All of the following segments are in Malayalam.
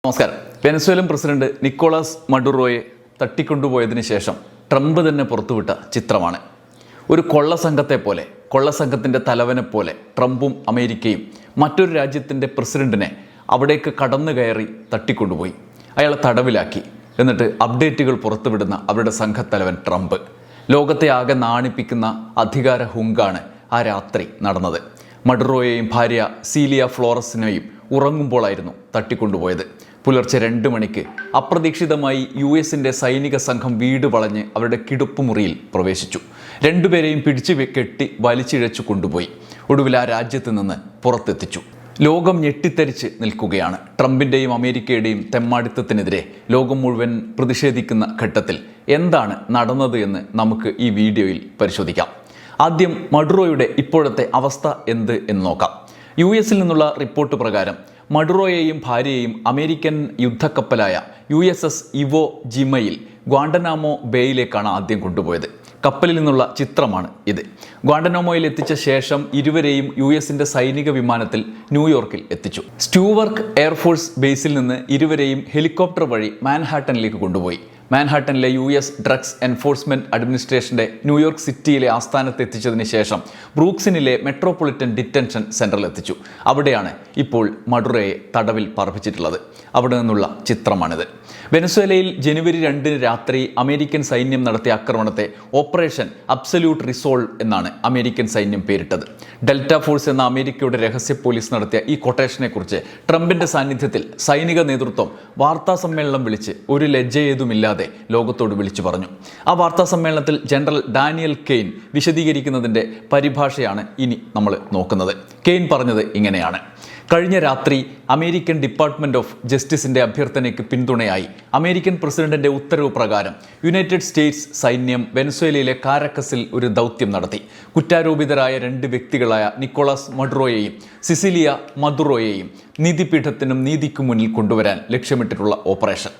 നമസ്കാരം. വെനസ്വേലൻ പ്രസിഡന്റ് നിക്കോളാസ് മഡുറോയെ തട്ടിക്കൊണ്ടുപോയതിനു ശേഷം ട്രംപ് തന്നെ പുറത്തുവിട്ട ചിത്രമാണ്. ഒരു കൊള്ളസംഘത്തെ പോലെ, കൊള്ളസംഘത്തിൻ്റെ തലവനെ പോലെ ട്രംപും അമേരിക്കയും മറ്റൊരു രാജ്യത്തിൻ്റെ പ്രസിഡന്റിനെ അവിടേക്ക് കടന്നു കയറി തട്ടിക്കൊണ്ടുപോയി, അയാളെ തടവിലാക്കി. എന്നിട്ട് അപ്ഡേറ്റുകൾ പുറത്തുവിടുന്ന അവരുടെ സംഘത്തലവൻ ട്രംപ്. ലോകത്തെ ആകെ നാണിപ്പിക്കുന്ന അധികാര ഹുങ്കാണ് ആ രാത്രി നടന്നത്. മഡുറോയെയും ഭാര്യ സീലിയ ഫ്ലോറസിനെയും ഉറങ്ങുമ്പോഴായിരുന്നു തട്ടിക്കൊണ്ടുപോയത്. പുലർച്ചെ 2 മണിക്ക് അപ്രതീക്ഷിതമായി US-ന്റെ സൈനിക സംഘം വീട് വളഞ്ഞ് അവരുടെ കിടപ്പുമുറിയിൽ പ്രവേശിച്ചു. രണ്ടുപേരെയും പിടിച്ചു കെട്ടി വലിച്ചിഴച്ചു കൊണ്ടുപോയി. ഒടുവിൽ ആ രാജ്യത്ത് നിന്ന് പുറത്തെത്തിച്ചു. ലോകം ഞെട്ടിത്തരിച്ച് നിൽക്കുകയാണ്. ട്രംപിൻ്റെയും അമേരിക്കയുടെയും തെമ്മാടിത്തത്തിനെതിരെ ലോകം മുഴുവൻ പ്രതിഷേധിക്കുന്ന ഘട്ടത്തിൽ എന്താണ് നടന്നത് എന്ന് നമുക്ക് ഈ വീഡിയോയിൽ പരിശോധിക്കാം. ആദ്യം മഡുറോയുടെ ഇപ്പോഴത്തെ അവസ്ഥ എന്ത് എന്ന് നോക്കാം. US-ൽ നിന്നുള്ള റിപ്പോർട്ട് പ്രകാരം മഡുറോയെയും ഭാര്യയെയും അമേരിക്കൻ യുദ്ധക്കപ്പലായ USS ഇവോ ജിമയിൽ ഗ്വാണ്ടനാമോ ബേയിലേക്കാണ് ആദ്യം കൊണ്ടുപോയത്. കപ്പലിൽ നിന്നുള്ള ചിത്രമാണ് ഇത്. ഗ്വാണ്ടനാമോയിൽ എത്തിച്ച ശേഷം ഇരുവരെയും US-ന്റെ സൈനിക വിമാനത്തിൽ ന്യൂയോർക്കിൽ എത്തിച്ചു. സ്റ്റ്യൂവർക്ക് എയർഫോഴ്സ് ബേസിൽ നിന്ന് ഇരുവരെയും ഹെലികോപ്റ്റർ വഴി മാൻഹാട്ടനിലേക്ക് കൊണ്ടുപോയി. മാൻഹാട്ടനിലെ US ഡ്രഗ്സ് എൻഫോഴ്സ്മെൻറ്റ് അഡ്മിനിസ്ട്രേഷൻ്റെ ന്യൂയോർക്ക് സിറ്റിയിലെ ആസ്ഥാനത്ത് എത്തിച്ചതിന് ശേഷം ബ്രൂക്സിനിലെ മെട്രോപൊളിറ്റൻ ഡിറ്റൻഷൻ സെൻറ്ററിൽ എത്തിച്ചു. അവിടെയാണ് ഇപ്പോൾ മഡുറോയെ തടവിൽ പാർപ്പിച്ചിട്ടുള്ളത്. അവിടെ നിന്നുള്ള ചിത്രമാണിത്. വെനസ്വേലയിൽ ജനുവരി 2 രാത്രി അമേരിക്കൻ സൈന്യം നടത്തിയ ആക്രമണത്തെ ഓപ്പറേഷൻ അബ്സല്യൂട്ട് റിസോൾവ് എന്നാണ് അമേരിക്കൻ സൈന്യം പേരിട്ടത്. ഡെൽറ്റ ഫോഴ്സ് എന്ന അമേരിക്കയുടെ രഹസ്യ പോലീസ് നടത്തിയ ഈ കൊട്ടേഷനെക്കുറിച്ച് ട്രംപിൻ്റെ സാന്നിധ്യത്തിൽ സൈനിക നേതൃത്വം വാർത്താ സമ്മേളനം വിളിച്ച് ഒരു ലജ്ജയേതുമില്ലാതെ ലോകത്തോട് വിളിച്ചു പറഞ്ഞു. ആ വാർത്താ സമ്മേളനത്തിൽ ജനറൽ ഡാനിയൽ കെയ്ൻ വിശദീകരിക്കുന്നതിൻ്റെ പരിഭാഷയാണ് ഇനി നമ്മൾ നോക്കുന്നത്. കെയ്ൻ പറഞ്ഞത് ഇങ്ങനെയാണ്: കഴിഞ്ഞ രാത്രി അമേരിക്കൻ ഡിപ്പാർട്ട്മെൻറ്റ് ഓഫ് ജസ്റ്റിസിൻ്റെ അഭ്യർത്ഥനയ്ക്ക് പിന്തുണയായി അമേരിക്കൻ പ്രസിഡന്റിൻ്റെ ഉത്തരവ് പ്രകാരം യുണൈറ്റഡ് സ്റ്റേറ്റ്സ് സൈന്യം വെനസ്വേലയിലെ കാരക്കസിൽ ഒരു ദൗത്യം നടത്തി. കുറ്റാരോപിതരായ 2 വ്യക്തികളായ നിക്കോളാസ് മഡുറോയെയും സിസിലിയ മദുറോയെയും നീതിപീഠത്തിനും നീതിക്കു മുന്നിൽ കൊണ്ടുവരാൻ ലക്ഷ്യമിട്ടിട്ടുള്ള ഓപ്പറേഷൻ.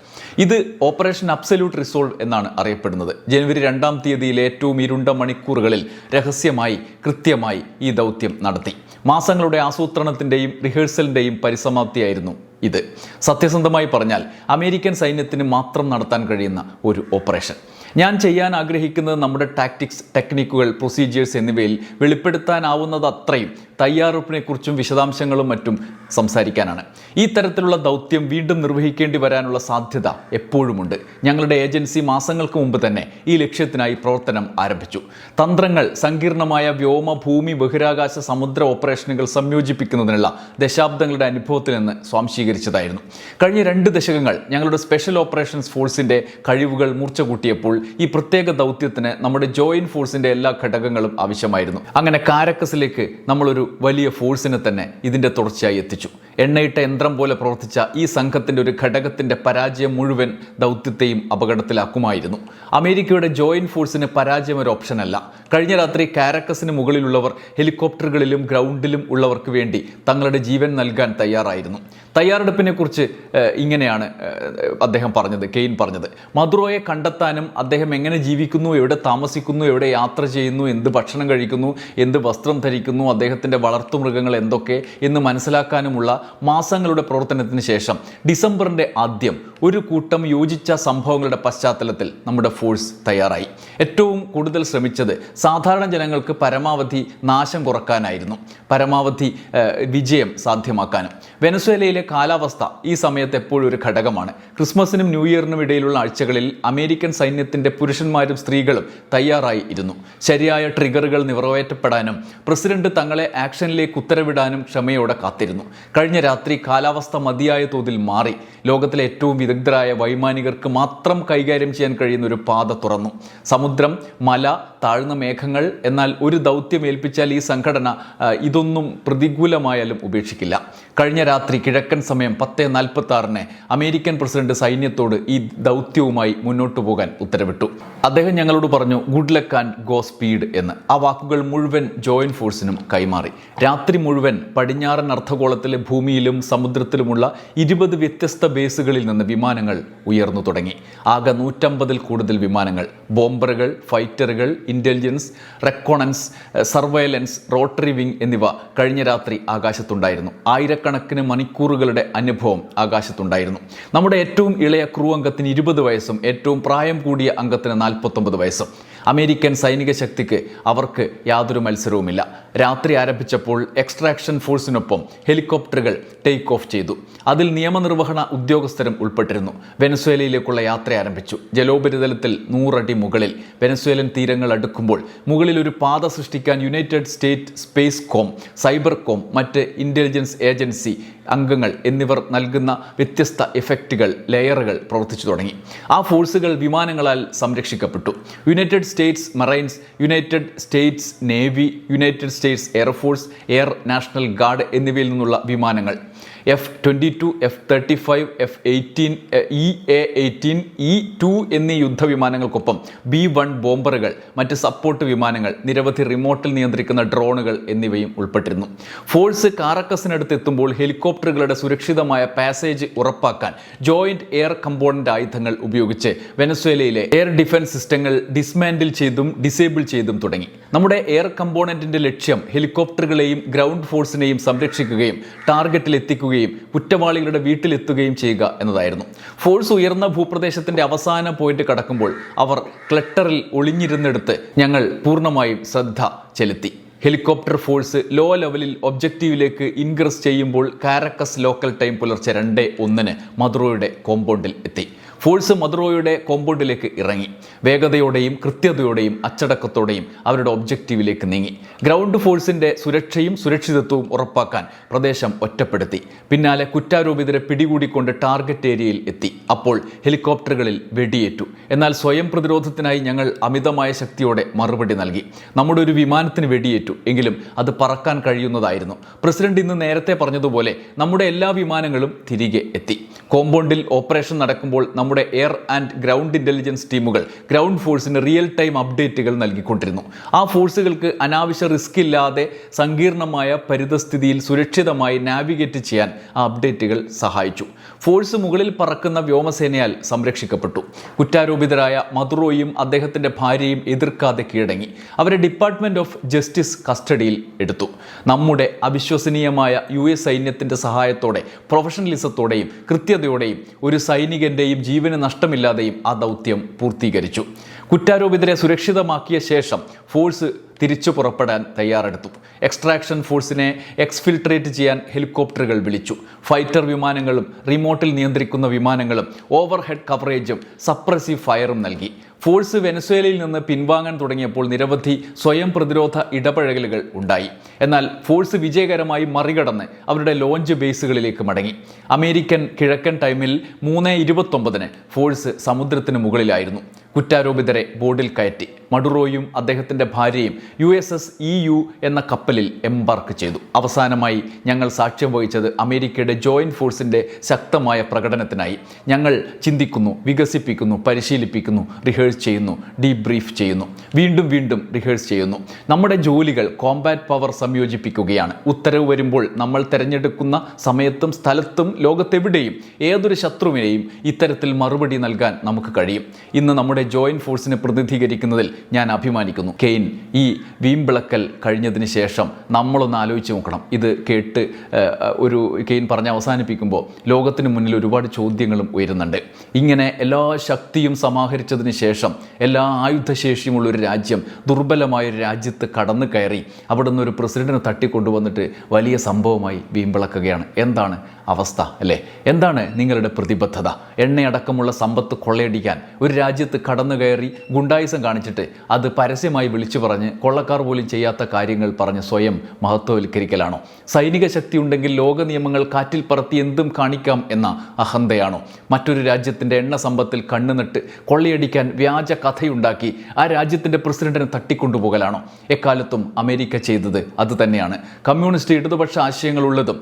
ഇത് ഓപ്പറേഷൻ അബ്സല്യൂട്ട് റിസോൾവ് എന്നാണ് അറിയപ്പെടുന്നത്. ജനുവരി 2-ാം തീയതിയിലെ ഏറ്റവും ഇരുണ്ട മണിക്കൂറുകളിൽ രഹസ്യമായി കൃത്യമായി ഈ ദൗത്യം നടത്തി. മാസങ്ങളുടെ ആസൂത്രണത്തിൻ്റെയും റിഹേഴ്സലിൻ്റെയും പരിസമാപ്തിയായിരുന്നു ഇത്. സത്യസന്ധമായി പറഞ്ഞാൽ അമേരിക്കൻ സൈന്യത്തിന് മാത്രം നടത്താൻ കഴിയുന്ന ഒരു ഓപ്പറേഷൻ. ഞാൻ ചെയ്യാൻ ആഗ്രഹിക്കുന്നത് നമ്മുടെ ടാക്ടിക്സ്, ടെക്നിക്കുകൾ, പ്രൊസീജിയേഴ്സ് എന്നിവയിൽ വെളിപ്പെടുത്താനാവുന്നത് അത്രയും തയ്യാറെടുപ്പിനെക്കുറിച്ചും വിശദാംശങ്ങളും മറ്റും സംസാരിക്കാനാണ്. ഈ തരത്തിലുള്ള ദൗത്യം വീണ്ടും നിർവഹിക്കേണ്ടി വരാനുള്ള സാധ്യത എപ്പോഴുമുണ്ട്. ഞങ്ങളുടെ ഏജൻസി മാസങ്ങൾക്ക് മുമ്പ് തന്നെ ഈ ലക്ഷ്യത്തിനായി പ്രവർത്തനം ആരംഭിച്ചു. തന്ത്രങ്ങൾ സങ്കീർണമായ വ്യോമ, ഭൂമി, ബഹിരാകാശ, സമുദ്ര ഓപ്പറേഷനുകൾ സംയോജിപ്പിക്കുന്നതിനുള്ള ദശാബ്ദങ്ങളുടെ അനുഭവത്തിൽ നിന്ന് സ്വാംശീകരിച്ചതായിരുന്നു. കഴിഞ്ഞ 2 ദശകങ്ങൾ ഞങ്ങളുടെ സ്പെഷ്യൽ ഓപ്പറേഷൻസ് ഫോഴ്സിൻ്റെ കഴിവുകൾ മൂർച്ച കൂട്ടിയപ്പോൾ ഈ പ്രത്യേക ദൗത്യത്തിന് നമ്മുടെ ജോയിന്റ് ഫോഴ്സിൻ്റെ എല്ലാ ഘടകങ്ങളും ആവശ്യമായിരുന്നു. അങ്ങനെ കാരക്കസിലേക്ക് നമ്മളൊരു വലിയ ഫോഴ്സിനെ തന്നെ ഇതിൻ്റെ തുടർച്ചയായി എത്തിച്ചു. എണ്ണയിട്ട യന്ത്രം പോലെ പ്രവർത്തിച്ച ഈ സംഘത്തിൻ്റെ ഒരു ഘടകത്തിൻ്റെ പരാജയം മുഴുവൻ ദൗത്യത്തെയും അപകടത്തിലാക്കുമായിരുന്നു. അമേരിക്കയുടെ ജോയിന്റ് ഫോഴ്സിന് പരാജയം ഒരു ഓപ്ഷനല്ല. കഴിഞ്ഞ രാത്രി കാരക്കസിന് മുകളിലുള്ളവർ ഹെലികോപ്റ്ററുകളിലും ഗ്രൗണ്ടിലും ഉള്ളവർക്ക് വേണ്ടി തങ്ങളുടെ ജീവൻ നൽകാൻ തയ്യാറായിരുന്നു. തയ്യാറെടുപ്പിനെക്കുറിച്ച് ഇങ്ങനെയാണ് അദ്ദേഹം പറഞ്ഞത്, കെയ്ൻ പറഞ്ഞത്: മദുറോയെ കണ്ടെത്താനും അദ്ദേഹം എങ്ങനെ ജീവിക്കുന്നു, എവിടെ താമസിക്കുന്നു, എവിടെ യാത്ര ചെയ്യുന്നു, എന്ത് ഭക്ഷണം കഴിക്കുന്നു, എന്ത് വസ്ത്രം ധരിക്കുന്നു, അദ്ദേഹത്തിൻ്റെ വളർത്തുമൃഗങ്ങൾ എന്തൊക്കെ എന്ന് മനസ്സിലാക്കാനുമുള്ള മാസങ്ങളുടെ പ്രവർത്തനത്തിന് ശേഷം ഡിസംബറിൻ്റെ ആദ്യം ഒരു കൂട്ടം യോജിച്ച സംഭവങ്ങളുടെ പശ്ചാത്തലത്തിൽ നമ്മുടെ ഫോഴ്സ് തയ്യാറായി. ഏറ്റവും കൂടുതൽ ശ്രമിച്ചത് സാധാരണ ജനങ്ങൾക്ക് പരമാവധി നാശം കുറക്കാനായിരുന്നു, പരമാവധി വിജയം സാധ്യമാക്കാനും. വെനസ്വേലയിലെ കാലാവസ്ഥ ഈ സമയത്ത് എപ്പോഴും ഒരു ഘടകമാണ്. ക്രിസ്മസിനും ന്യൂ ഇയറിനും ഇടയിലുള്ള ആഴ്ചകളിൽ അമേരിക്കൻ സൈന്യത്തിൻ്റെ പുരുഷന്മാരും സ്ത്രീകളും തയ്യാറായി ഇരുന്നു. ശരിയായ ട്രിഗറുകൾ നിറവേറ്റപ്പെടാനും പ്രസിഡന്റ് തങ്ങളെ ആക്ഷനിലേക്ക് ഉത്തരവിടാനും ക്ഷമയോടെ കാത്തിരുന്നു. കഴിഞ്ഞ രാത്രി കാലാവസ്ഥ മതിയായ തോതിൽ മാറി. ലോകത്തിലെ ഏറ്റവും വിദഗ്ധരായ വൈമാനികർക്ക് മാത്രം കൈകാര്യം ചെയ്യാൻ കഴിയുന്ന ഒരു പാത തുറന്നു. സമുദ്രം, മല, താഴ്ന്ന മേഘങ്ങൾ. എന്നാൽ ഒരു ദൗത്യം ഏൽപ്പിച്ചാൽ ഈ സംഘടന ഇതൊന്നും പ്രതികൂലമായാലും ഉപേക്ഷിക്കില്ല. കഴിഞ്ഞ രാത്രി കിഴക്കൻ സമയം 10:46 അമേരിക്കൻ പ്രസിഡന്റ് സൈന്യത്തോട് ഈ ദൗത്യവുമായി മുന്നോട്ടു പോകാൻ ഉത്തരവിട്ടു. അദ്ദേഹം ഞങ്ങളോട് പറഞ്ഞു, good luck and go speed എന്ന്. ആ വാക്കുകൾ മുഴുവൻ ജോയിന്റ് ഫോഴ്സിനും കൈമാറി. രാത്രി മുഴുവൻ പടിഞ്ഞാറൻ അർദ്ധഗോളത്തിലെ ഭൂമിയിലും സമുദ്രത്തിലുമുള്ള 20 വ്യത്യസ്ത ബേസുകളിൽ നിന്ന് വിമാനങ്ങൾ ഉയർന്നു തുടങ്ങി. ആകെ 150-ൽ കൂടുതൽ വിമാനങ്ങൾ, ബോംബറുകൾ, ഫൈറ്ററുകൾ, ഇൻ്റലിജൻസ്, റെക്കോണൻസ്, സർവൈലൻസ്, റോട്ടറി വിങ് എന്നിവ കഴിഞ്ഞ രാത്രി ആകാശത്തുണ്ടായിരുന്നു. 1000 ആയിരക്കണക്കിന് മണിക്കൂറുകളുടെ അനുഭവം ആകാശത്തുണ്ടായിരുന്നു. നമ്മുടെ ഏറ്റവും ഇളയ ക്രൂ അംഗത്തിന് 20 വയസ്സും ഏറ്റവും പ്രായം കൂടിയ അംഗത്തിന് 49 വയസ്സും. അമേരിക്കൻ സൈനിക ശക്തിക്ക് അവർക്ക് യാതൊരു മത്സരവുമില്ല. രാത്രി ആരംഭിച്ചപ്പോൾ എക്സ്ട്രാക്ഷൻ ഫോഴ്സിനൊപ്പം ഹെലികോപ്റ്ററുകൾ ടേക്ക് ഓഫ് ചെയ്തു. അതിൽ നിയമനിർവഹണ ഉദ്യോഗസ്ഥരും ഉൾപ്പെട്ടിരുന്നു. വെനസ്വേലയിലേക്കുള്ള യാത്ര ആരംഭിച്ചു. ജലോപരിതലത്തിൽ 100 അടി മുകളിൽ വെനസ്വേലൻ തീരങ്ങൾ അടുക്കുമ്പോൾ മുകളിൽ ഒരു പാത സൃഷ്ടിക്കാൻ United state space com, cyber com, മറ്റ് ഇൻ്റലിജൻസ് ഏജൻസി അംഗങ്ങൾ എന്നിവർ നൽകുന്ന വ്യത്യസ്ത എഫക്റ്റുകൾ, ലെയറുകൾ പ്രവർത്തിച്ചു തുടങ്ങി. ആ ഫോഴ്സുകൾ വിമാനങ്ങളാൽ സംരക്ഷിക്കപ്പെട്ടു. United States Marines, United States Navy, United States Air Force, Air National Guard എന്നിവയിൽ നിന്നുള്ള വിമാനങ്ങൾ, F-22, F-35, F-18, EA-18, E-2 എന്നീ യുദ്ധവിമാനങ്ങൾക്കൊപ്പം B-1 ബോംബറുകൾ, മറ്റ് സപ്പോർട്ട് വിമാനങ്ങൾ, നിരവധി റിമോട്ടിൽ നിയന്ത്രിക്കുന്ന ഡ്രോണുകൾ എന്നിവയും ഉൾപ്പെട്ടിരുന്നു. ഫോഴ്സ് കാറക്കസിനടുത്ത് എത്തുമ്പോൾ ഹെലികോപ്റ്ററുകളുടെ സുരക്ഷിതമായ പാസേജ് ഉറപ്പാക്കാൻ ജോയിന്റ് എയർ കമ്പോണന്റ് ആയുധങ്ങൾ ഉപയോഗിച്ച് വെനസ്വേലയിലെ എയർ ഡിഫൻസ് സിസ്റ്റങ്ങൾ ഡിസ്മാൻഡിൽ ചെയ്തും ഡിസേബിൾ ചെയ്തും തുടങ്ങി. നമ്മുടെ എയർ കമ്പോണന്റിന്റെ ലക്ഷ്യം ഹെലികോപ്റ്ററുകളെയും ഗ്രൗണ്ട് ഫോഴ്സിനെയും സംരക്ഷിക്കുകയും ടാർഗറ്റിൽ എത്തിക്കുകയും കുറ്റവാളികളുടെ വീട്ടിലെത്തുകയും ചെയ്യുക എന്നതായിരുന്നു. ഫോഴ്സ് ഉയർന്ന ഭൂപ്രദേശത്തിന്റെ അവസാന പോയിന്റ് കടക്കുമ്പോൾ അവർ ക്ലട്ടറിൽ ഒളിഞ്ഞിരുന്നെടുത്ത് ഞങ്ങൾ പൂർണ്ണമായും ശ്രദ്ധ ചെലുത്തി. ഹെലികോപ്റ്റർ ഫോഴ്സ് ലോ ലെവലിൽ ഒബ്ജക്റ്റീവിലേക്ക് ഇൻഗ്രസ് ചെയ്യുമ്പോൾ കാരക്കസ് ലോക്കൽ ടൈം പുലർച്ചെ 2:01 മദുറോയുടെ കോമ്പൗണ്ടിൽ എത്തി. ഫോഴ്സ് മദുറോയുടെ കോമ്പൗണ്ടിലേക്ക് ഇറങ്ങി. വേഗതയോടെയും കൃത്യതയോടെയും അച്ചടക്കത്തോടെയും അവരുടെ ഒബ്ജക്റ്റീവിലേക്ക് നീങ്ങി. ഗ്രൗണ്ട് ഫോഴ്സിന്റെ സുരക്ഷയും സുരക്ഷിതത്വവും ഉറപ്പാക്കാൻ പ്രദേശം ഒറ്റപ്പെടുത്തി. പിന്നാലെ കുറ്റാരോപിതരെ പിടികൂടിക്കൊണ്ട് ടാർഗറ്റ് ഏരിയയിൽ എത്തി. അപ്പോൾ ഹെലികോപ്റ്ററുകളിൽ വെടിയേറ്റു. എന്നാൽ സ്വയം പ്രതിരോധത്തിനായി ഞങ്ങൾ അമിതമായ ശക്തിയോടെ മറുപടി നൽകി. നമ്മുടെ ഒരു വിമാനത്തിന് വെടിയേറ്റു, എങ്കിലും അത് പറക്കാൻ കഴിയുന്നതായിരുന്നു. പ്രസിഡന്റ് ഇന്ന് നേരത്തെ പറഞ്ഞതുപോലെ നമ്മുടെ എല്ലാ വിമാനങ്ങളും തിരികെ എത്തി. കോമ്പൗണ്ടിൽ ഓപ്പറേഷൻ നടക്കുമ്പോൾ നമ്മുടെ എയർ ആൻഡ് ഗ്രൗണ്ട് ഇൻ്റലിജൻസ് ടീമുകൾ ഗ്രൗണ്ട് ഫോഴ്സിന് റിയൽ ടൈം അപ്ഡേറ്റുകൾ നൽകിക്കൊണ്ടിരുന്നു. ആ ഫോഴ്സുകൾക്ക് അനാവശ്യ റിസ്ക് ഇല്ലാതെ സങ്കീർണമായ പരിതസ്ഥിതിയിൽ സുരക്ഷിതമായി നാവിഗേറ്റ് ചെയ്യാൻ ആ അപ്ഡേറ്റുകൾ സഹായിച്ചു. ഫോഴ്സ് മുകളിൽ പറക്കുന്ന വ്യോമസേനയാൽ സംരക്ഷിക്കപ്പെട്ടു. കുറ്റാരോപിതരായ മദുറോയും അദ്ദേഹത്തിൻ്റെ ഭാര്യയും എതിർക്കാതെ കീഴടങ്ങി. അവരെ ഡിപ്പാർട്ട്മെൻറ്റ് ഓഫ് ജസ്റ്റിസ് കസ്റ്റഡിയിൽ എടുത്തു. നമ്മുടെ അവിശ്വസനീയമായ US സൈന്യത്തിൻ്റെ സഹായത്തോടെ, പ്രൊഫഷണലിസത്തോടെയും കൃത്യതയോടെയും ഒരു സൈനികൻ്റെയും ജീവന് നഷ്ടമില്ലാതെയും ആ ദൗത്യം പൂർത്തീകരിച്ചു. കുറ്റാരോപിതരെ സുരക്ഷിതമാക്കിയ ശേഷം ഫോഴ്സ് തിരിച്ചു പുറപ്പെടാൻ തയ്യാറെടുത്തു. എക്സ്ട്രാക്ഷൻ ഫോഴ്സിനെ എക്സ്ഫിൽട്രേറ്റ് ചെയ്യാൻ ഹെലികോപ്റ്ററുകൾ വിളിച്ചു. ഫൈറ്റർ വിമാനങ്ങളും റിമോട്ടിൽ നിയന്ത്രിക്കുന്ന വിമാനങ്ങളും ഓവർഹെഡ് കവറേജും സപ്രസീവ് ഫയറും നൽകി. ഫോഴ്സ് വെനസ്വേലയിൽ നിന്ന് പിൻവാങ്ങാൻ തുടങ്ങിയപ്പോൾ നിരവധി സ്വയം പ്രതിരോധ ഇടപഴകലുകൾ ഉണ്ടായി. എന്നാൽ ഫോഴ്സ് വിജയകരമായി മറികടന്ന് അവരുടെ ലോഞ്ച് ബേസുകളിലേക്ക് മടങ്ങി. അമേരിക്കൻ കിഴക്കൻ ടൈമിൽ 3:29 ഫോഴ്സ് സമുദ്രത്തിന് മുകളിലായിരുന്നു. കുറ്റാരോപിതരെ ബോർഡിൽ കയറ്റി. മഡുറോയും അദ്ദേഹത്തിൻ്റെ ഭാര്യയും USS EU എന്ന കപ്പലിൽ എംബാർക്ക് ചെയ്തു. അവസാനമായി ഞങ്ങൾ സാക്ഷ്യം വഹിച്ചത് അമേരിക്കയുടെ ജോയിൻറ്റ് ഫോഴ്സിൻ്റെ ശക്തമായ പ്രകടനത്തിനായി. ഞങ്ങൾ ചിന്തിക്കുന്നു, വികസിപ്പിക്കുന്നു, പരിശീലിപ്പിക്കുന്നു, റിഹേഴ്സ് ചെയ്യുന്നു, ഡീബ്രീഫ് ചെയ്യുന്നു, വീണ്ടും വീണ്ടും റിഹേഴ്സ് ചെയ്യുന്നു. നമ്മുടെ ജോലികൾ കോമ്പാറ്റ് പവർ സംയോജിപ്പിക്കുകയാണ്. ഉത്തരവ് വരുമ്പോൾ നമ്മൾ തിരഞ്ഞെടുക്കുന്ന സമയത്തും സ്ഥലത്തും ലോകത്തെവിടെയും ഏതൊരു ശത്രുവിനെയും ഇത്തരത്തിൽ മറുപടി നൽകാൻ നമുക്ക് കഴിയും. ഇന്ന് നമ്മുടെ ജോയിൻറ്റ് ഫോഴ്സിനെ പ്രതിനിധീകരിക്കുന്നതിൽ ഞാൻ അഭിമാനിക്കുന്നു. കെയ്ൻ ഈ വീമ്പിളക്കൽ കഴിഞ്ഞതിന് ശേഷം നമ്മളൊന്ന് ആലോചിച്ച് നോക്കണം. ഇത് കേട്ട് ഒരു കെയ്ൻ പറഞ്ഞ് അവസാനിപ്പിക്കുമ്പോൾ ലോകത്തിന് മുന്നിൽ ഒരുപാട് ചോദ്യങ്ങളും ഉയരുന്നുണ്ട്. ഇങ്ങനെ എല്ലാ ശക്തിയും സമാഹരിച്ചതിന് ശേഷം, എല്ലാ ആയുധശേഷിയുമുള്ളൊരു രാജ്യം ദുർബലമായൊരു രാജ്യത്ത് കടന്നു കയറി അവിടുന്ന് ഒരു പ്രസിഡന്റിനെ തട്ടിക്കൊണ്ടുവന്നിട്ട് വലിയ സംഭവമായി വീമ്പിളക്കുകയാണ്. എന്താണ് അവസ്ഥ അല്ലേ? എന്താണ് നിങ്ങളുടെ പ്രതിബദ്ധത? എണ്ണയടക്കമുള്ള സമ്പത്ത് കൊള്ളയടിക്കാൻ ഒരു രാജ്യത്ത് കടന്നു കയറി ഗുണ്ടായിസം കാണിച്ചിട്ട് അത് പരസ്യമായി വിളിച്ചു പറഞ്ഞ് കൊള്ളക്കാർ പോലും ചെയ്യാത്ത കാര്യങ്ങൾ പറഞ്ഞ് സ്വയം മഹത്വവൽക്കരിക്കലാണോ? സൈനിക ശക്തി ഉണ്ടെങ്കിൽ ലോക നിയമങ്ങൾ കാറ്റിൽ പറത്തി എന്തും കാണിക്കാം എന്ന അഹന്തയാണോ? മറ്റൊരു രാജ്യത്തിൻ്റെ എണ്ണ സമ്പത്തിൽ കണ്ണുനട്ട് കൊള്ളയടിക്കാൻ വ്യാജ കഥയുണ്ടാക്കി ആ രാജ്യത്തിൻ്റെ പ്രസിഡന്റിനെ തട്ടിക്കൊണ്ടുപോകലാണോ? എക്കാലത്തും അമേരിക്ക ചെയ്തത് അതുതന്നെയാണ്. കമ്മ്യൂണിസ്റ്റ് ഇടതുപക്ഷ ആശയങ്ങളുള്ളതും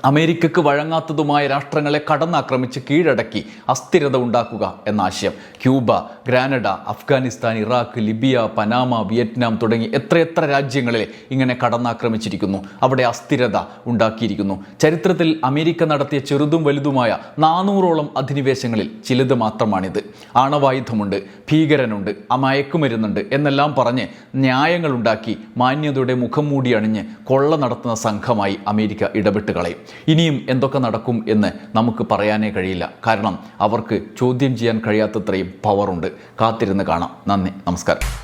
അമേരിക്കക്ക് വഴങ്ങാത്തതുമായ രാഷ്ട്രങ്ങളെ കടന്നാക്രമിച്ച് കീഴടക്കി അസ്ഥിരത ഉണ്ടാക്കുക എന്ന ആശയം. Cuba, Grenada, Afghanistan, Iraq, Libya, Panama, Vietnam തുടങ്ങി എത്രയെത്ര രാജ്യങ്ങളെ ഇങ്ങനെ കടന്നാക്രമിച്ചിരിക്കുന്നു. അവിടെ അസ്ഥിരത ഉണ്ടാക്കിയിരിക്കുന്നു. ചരിത്രത്തിൽ അമേരിക്ക നടത്തിയ ചെറുതും വലുതുമായ 400ഓളം അധിനിവേശങ്ങളിൽ ചിലത് മാത്രമാണിത്. ആണവായുധമുണ്ട്, ഭീകരനുണ്ട്, മയക്കുമരുന്നുണ്ട് എന്നെല്ലാം പറഞ്ഞ് ന്യായങ്ങളുണ്ടാക്കി മാന്യതയുടെ മുഖം മൂടി അണിഞ്ഞ് കൊള്ള നടത്തുന്ന സംഘമായി അമേരിക്ക ഇടപെട്ട് കളയും. ഇനിയും എന്തൊക്കെ നടക്കും എന്ന് നമുക്ക് പറയാനേ കഴിയില്ല. കാരണം അവർക്ക് ചോദ്യം ചെയ്യാൻ കഴിയാത്തത്രയും പവറുണ്ട്. കാത്തിരുന്ന് കാണാം. നന്ദി, നമസ്കാരം.